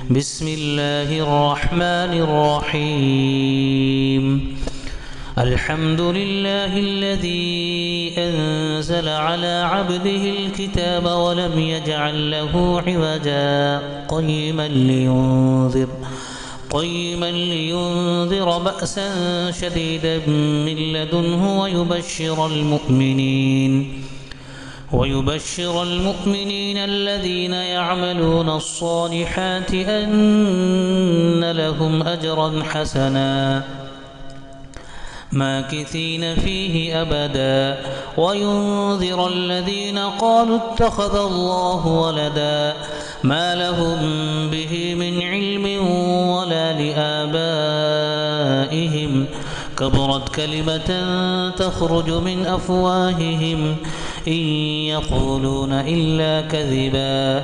بسم الله الرحمن الرحيم الحمد لله الذي أنزل على عبده الكتاب ولم يجعل له عوجا قيما لينذر بأسا شديدا من لدنه ويبشر المؤمنين الذين يعملون الصالحات أن لهم أجرا حسنا ماكثين فيه أبدا وينذر الذين قالوا اتخذ الله ولدا ما لهم به من علم ولا لآبائهم كبرت كلمة تخرج من أفواههم إن يقولون إلا كذبا